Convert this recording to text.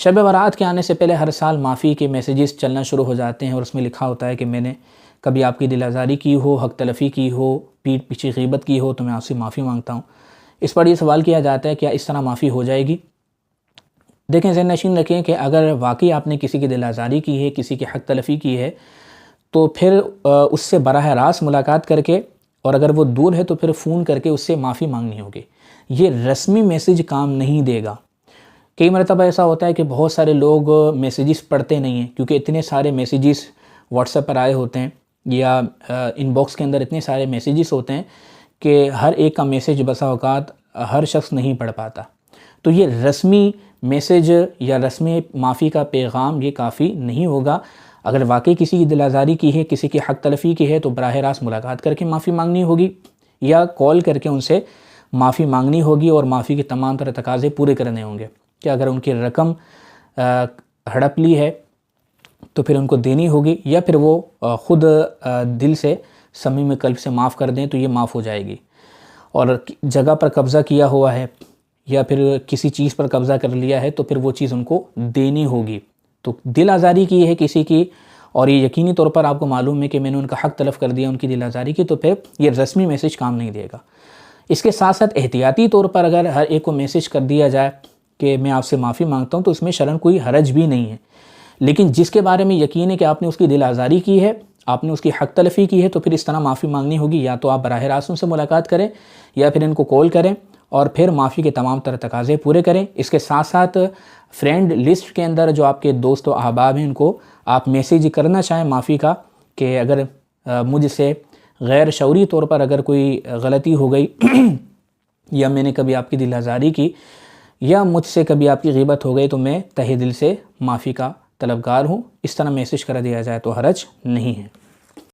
शब बारात के आने से पहले हर साल माफ़ी के मैसेजेस चलना शुरू हो जाते हैं और उसमें लिखा होता है कि मैंने कभी आपकी दिल आज़ारी की हो, हक़ तलफ़ी की हो, पीठ पीछे ग़ीबत की हो तो मैं आपसे माफ़ी मांगता हूँ। इस पर ये सवाल किया जाता है क्या इस तरह माफ़ी हो जाएगी? देखें, ज़हन नशीन रखें कि अगर वाक़ई आपने किसी की दिल आज़ारी की है, किसी की हक़ तलफ़ी की है, तो फिर उससे बराह रास्त मुलाकात करके, और अगर वो दूर है तो फिर फ़ोन करके उससे माफ़ी मांगनी होगी। ये रस्मी मैसेज काम नहीं देगा। कई मरतबा ऐसा होता है कि बहुत सारे लोग मैसेजेस पढ़ते नहीं हैं, क्योंकि इतने सारे मैसेजेस व्हाट्सएप पर आए होते हैं या इनबॉक्स के अंदर इतने सारे मैसेजेस होते हैं कि हर एक का मैसेज बसा औकात हर शख्स नहीं पढ़ पाता। तो ये रस्मी मैसेज या रस्मी माफ़ी का पैगाम ये काफ़ी नहीं होगा। अगर वाकई किसी की दिल आज़ारी की है, किसी की हक़ तलफ़ी की है, तो बराह रास्त मुलाकात करके माफ़ी मांगनी होगी या कॉल करके उनसे माफ़ी मांगनी होगी और माफ़ी के तमाम तरह तकाज़े पूरे करने होंगे। कि अगर उनकी रकम हड़प ली है तो फिर उनको देनी होगी, या फिर वो ख़ुद दिल से समीम क़ल्ब से माफ़ कर दें तो ये माफ़ हो जाएगी। और जगह पर कब्ज़ा किया हुआ है या फिर किसी चीज़ पर कब्ज़ा कर लिया है तो फिर वो चीज़ उनको देनी होगी। तो दिल आज़ारी की है किसी की और ये यकीनी तौर पर आपको मालूम है कि मैंने उनका हक़ तलफ़ कर दिया उनकी दिल आज़ारी की, तो फिर ये रस्मी मैसेज काम नहीं देगा। इसके साथ साथ एहतियाती तौर पर अगर हर एक को मैसेज कर दिया जाए कि मैं आपसे माफ़ी मांगता हूँ, तो इसमें शरन कोई हरज भी नहीं है। लेकिन जिसके बारे में यकीन है कि आपने उसकी दिल आज़ारी की है, आपने उसकी हक़ तलफ़ी की है, तो फिर इस तरह माफ़ी मांगनी होगी। या तो आप बराह रास्त उनसे मुलाकात करें या फिर इनको कॉल करें और फिर माफ़ी के तमाम तरह तकाज़े पूरे करें। इसके साथ साथ फ्रेंड लिस्ट के अंदर जो आपके दोस्त व अहबाब हैं उनको आप मैसेज करना चाहें माफ़ी का कि अगर मुझसे गैर शऊरी तौर पर अगर कोई गलती हो गई या मैंने कभी आपकी दिल आज़ारी की या मुझसे कभी आपकी ग़ीबत हो गई तो मैं तहे दिल से माफ़ी का तलबगार हूँ। इस तरह मैसेज कर दिया जाए तो हरज नहीं है।